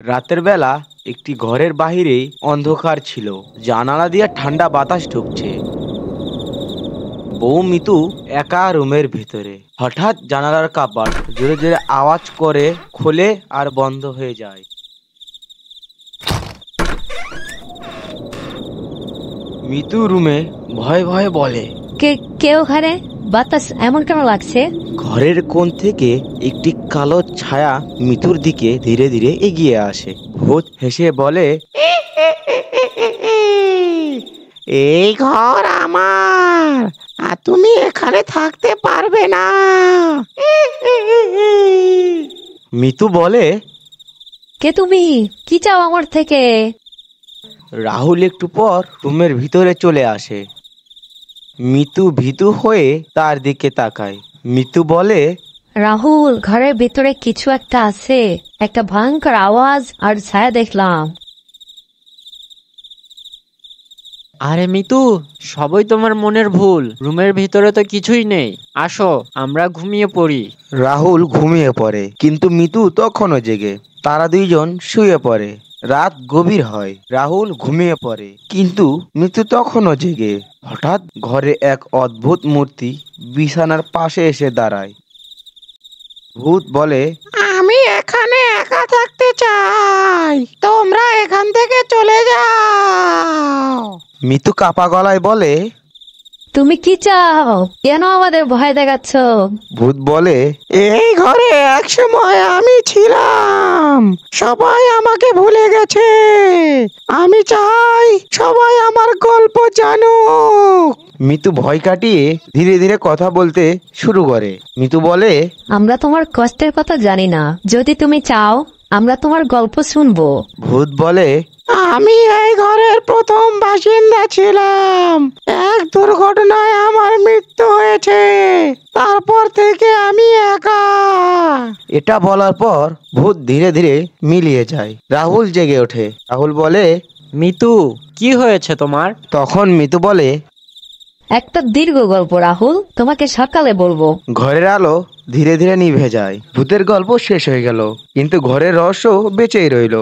রাতের বেলা একটি ঘরের বাহিরে অন্ধকার ছিল। জানালা দিয়ে ঠান্ডা বাতাস ঢুকছে। বউ মিতু একা রুমের ভিতরে। হঠাৎ জানালার কাপড় জোরে জোরে আওয়াজ করে খোলে আর বন্ধ হয়ে যায়। মিতু রুমে ভয়ে ভয়ে বলে, কে কে ওখানে? বাতাস এমন কেন লাগছে? ঘরের কোণ থেকে একটি কালো ছায়া মিতুর দিকে ধীরে ধীরে এগিয়ে আসে। ভূত হেসে বলে, এই ঘর আমার, আর তুমি এখানে থাকতে পারবে না। মিতু বলে, কে তুমি? কি চাও আমার থেকে? রাহুল একটু পর রুমের ভিতরে চলে আসে। মিতু ভীতু হয়ে তার দিকে তাকায়। মিতু বলে, রাহুল, ঘরের ভিতরে কিছু একটা আছে। একটা ভয়ঙ্কর আওয়াজ আর ছায়া দেখলাম। আরে মিতু, সবই তোমার মনের ভুল। রুমের ভিতরে তো কিছুই নেই। আসো, আমরা ঘুমিয়ে পড়ি। রাহুল ঘুমিয়ে পড়ে, কিন্তু মিতু তখনও জেগে। তারা দুইজন শুয়ে পড়ে। রাত গভীর হয়। রাহুল ঘুমিয়ে পড়ে, কিন্তু মিতু তখনও জেগে। হঠাৎ ঘরে এক অদ্ভুত মূর্তি বিছানার পাশে এসে দাঁড়ায়। ভূত বলে, আমি এখানে একা থাকতে চাই, তোমরা এখান থেকে চলে যাও। মিতু কাপা গলায় বলে, তুমি কি চাও? কেন আমাদের ভয় দেখাচ্ছ? ভূত বলে, এই ঘরে একসময় আমি ছিলাম, সবাই আমাকে ভুলে গেছে। আমি চাই সবাই আমার গল্প জানুক। মিতু ভয় কাটিয়ে ধীরে ধীরে কথা বলতে শুরু করে। মিতু বলে, আমরা তোমার কষ্টের কথা জানি না। যদি তুমি চাও, আমরা তোমার গল্প শুনবো। ভূত বলে, আমি এই ঘরের প্রথম বাসিন্দা ছিলাম। এক দুর্ঘটনায় আমার মৃত্যু হয়েছে, তারপর থেকে আমি একা। এটা বলার পর ভূত ধীরে ধীরে মিলিয়ে যায়। রাহুল জেগে ওঠে। রাহুল বলে, মিতু, কি হয়েছে তোমার? তখন মিতু বলে, একটা দীর্ঘ গল্প রাহুল, তোমাকে সকালে বলবো। ঘরের আলো ধীরে ধীরে নিভে যায়। ভূতের গল্প শেষ হয়ে গেল, কিন্তু ঘরের রহস্য বেঁচেই রইল।